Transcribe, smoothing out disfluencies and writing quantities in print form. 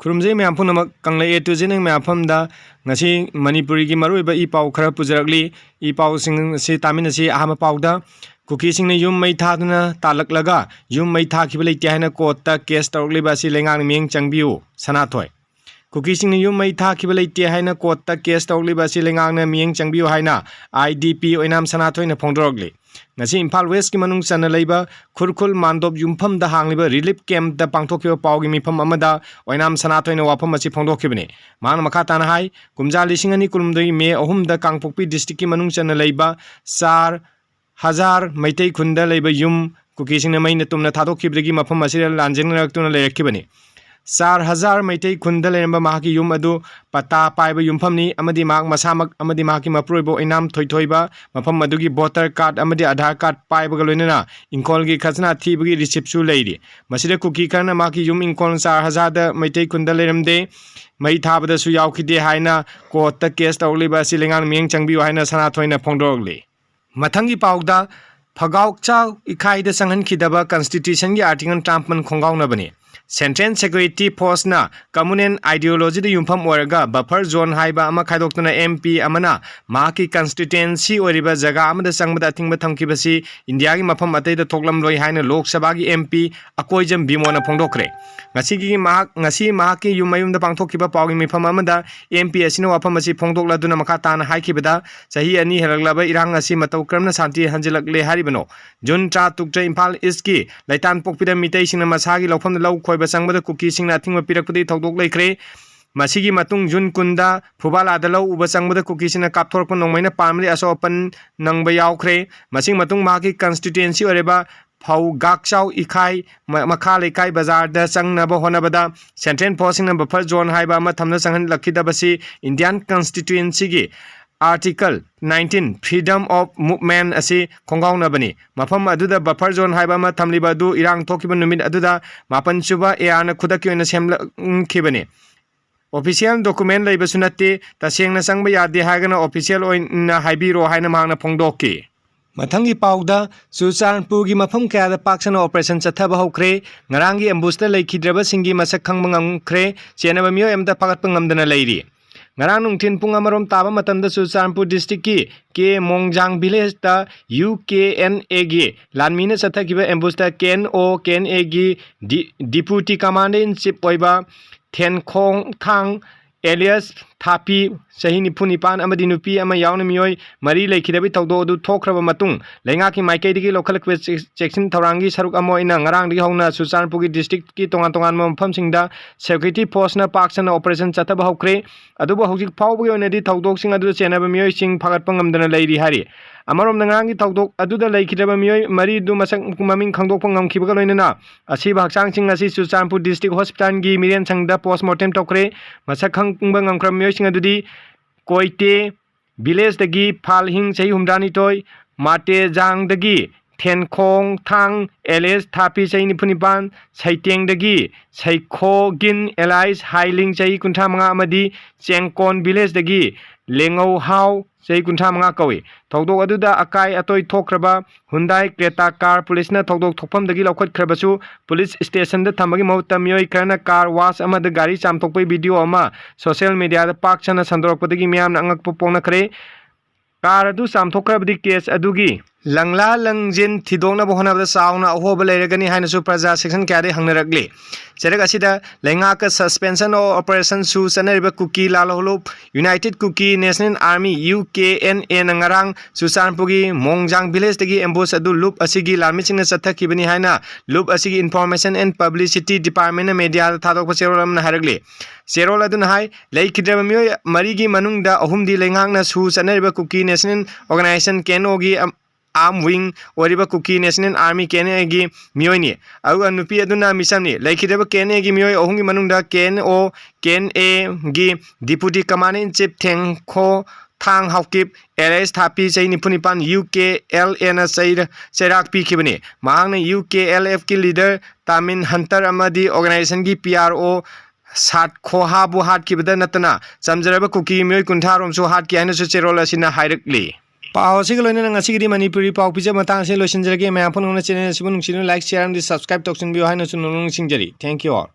खुरुमजे ma'am पुनमक कंगले ए टू जेनिंग मैफमदा ngasi manipuri gi maruiba I pau khara pujarakli I pau sing si tamin si ahama pauda kuki sing ne yum mai thaduna talaklaga yum mai tha khibale tyahna court ta case tawli ba si lengang ming changbiu sanathoi kuki sing ne yum mai tha khibale tyahna court ta case tawli ba si lengang na ming changbiu haina IDP oinam sanathoi na phongdorogli ngasi Imphal West ki manung chana leiba khurkhul mandop yumpham da hangliba relief camp da pangthokhiba pawgi mifam amada oinam sanathoi na wafam asi phongdokhibani man makha tana hai kumja lising ani kulumdoi me ahum da kangpokpi district ki manung chana leiba 4000 maitai khunda leiba yum kuki sing na mai na tumna thadokhibdagi mafam asi lanjeng raktuna leirakibani 4000 maitai khunda leramba mahaki yum adu pata paiba yumpham ni amadi mak masamak amadi mahaki maproibo inam thoithoiba mafam adugi voter card amadi aadhar card paiba galoinana inkol gi khazna thibagi receipt su leiri masida kuki karna mahaki yum inkol 4000 da maitai khunda leramde mai thabada su yaukhide haina court ta case tawliba silengang ming changbi haina sana thoina phongdorogli mathangi pauda phagauk chau ikhai da sanghan khidaba constitution gi article trampman khongauna bani Central Security Force na communal ideology da yumpham oiraga buffer zone haiba ama khaidokna MP amana maki constituency oriba jaga amada sangmada thingba thamkibasi India gi mafam atai da thoklam loi haina Lok Sabha gi MP akoijam bimona phongdokre ngasi mahaki yumayum da pangthokkiba pawgi mifam amada MP asina wafam asi phongdokla duna makha tana haikibada sahi ani helaglaba irang asi matau kramna santi hanjilakle haribano June 3 tuktra Imphal East ki laitan pokpida mitai singna masagi lawfam law khoiba sangmada kuki singna thingma pirakpadi thokdok laikre masigi matung June kunda phubala da law uba sangmada kuki singna kapthorpa nongmaina pamri asopan nangba yaukre masing matung mahaki constituency oreba Phau Gakchau Ikhai Makha Lekai Bazar da Sangnaba Honabada Central Posting Buffer Zone Haiba ama thamna sanghan lakhidabasi Indian Constituency gi Article 19 Freedom of Movement asi khongauna bani mafam aduda buffer zone haiba ma thamliba du irang thokiba numit aduda mapan suba airna khudaki oina semla khibani Official document leiba sunate tasengna sangba yade haigana official oina haibiro haina mangna phongdokki Mathangi pauda Churachandpur gi mafam kaya da paksana operation chathaba hokre ngarangi ambush da leikidraba singi masak khangba ngamkhre chenaba myo emda pagatpa ngamdana leiri ngarang nungthin pung amarom taba matamda Churachandpur district ki ke Mongjang village da UKNA gi lanmina chathakiba ambush da KNA gi deputy commander in chief oiba Thenkong Thang Elias Thapi Sahini Punipan amadi nupi ama yauna miyoi mari leikidabi tawdo du thokraba matung lenga ki maikai digi local section thorangi saruk amo ina ngarang digi hongna Churachandpur gi district ki tongan mafam singda security force na paksana operation chathaba hokre aduba hojik phawbi onadi tawdok sing adu chenaba miyoi sing phagatpa ngamdana leiri hari amarom nangang gi tawdok aduda leikidaba miyoi mari du masak maming khangdokpa ngamkhibaga loinana asiba haksang sing asi Churachandpur district hospital gi miren sangda postmortem tokre masak khangba ngamkram miyoi sing adudi Koite village dagi Phalhing Sahi Humdani toy Mate Jang dagi Thenkong Thang Elias Thapi Sahi Nipunipan Saiteng dagi Saikho Gin Elias Hailing Sahi Kuntha Manga amadi Chengkon village dagi Lengau Hau Sahi Kuntha Manga kawi Tawdok aduda akai atoi thokraba Hyundai Creta car police na tawdok thokpam dagi laukhat khrabasu police station da thamagi mahutta miyoi krana car wash amada gari chamthokpai video ama social media da pak chana sandorokpadagi miyamna angakpa pongnakhre car adu chamthokhrabadi case adugi langla langjin thidongna bohonabda sauna ahoba leiragani hainasu praja section kyade hangnarakli cherek asida lenga ka suspension of operation su sanariba kuki lalholup United Kuki National Army UKNA nangarang Churachandpur gi Mongjang village dagi ambush adu loop asigi larmichingna chathakibani haina loop asigi information and publicity department na media thadokpa cherolam na haragli cherol aduna hai leikidraba miyoi marigi manungda ahumdi lengangna su sanariba Kuki National Organization KNO gi arm wing oriba Kuki National Army KNA gi miyoi agu nupi aduna misam ni leikidaba KNA gi miyoi ohungi manungda KNA gi deputy commander in chief Thenkho Thang Haukip Elias Thapi Sahi Nipunipan UKLA na Sairak pikibani mahangna UKLF ki leader Tamin Hunter amadi organization gi PRO Sat Khohabu hat kibada natana samjaraba Kuki miyoi kuntharom su hat ki aina su cherol asina hairakli Pau sih kalau ini ngasi Manipuri pau pijak matang sih lotion jadi, मैं आपन होना channel sebelum sini like share dan subscribe toksin bio hai nasun nung sing jadi. Thank you all.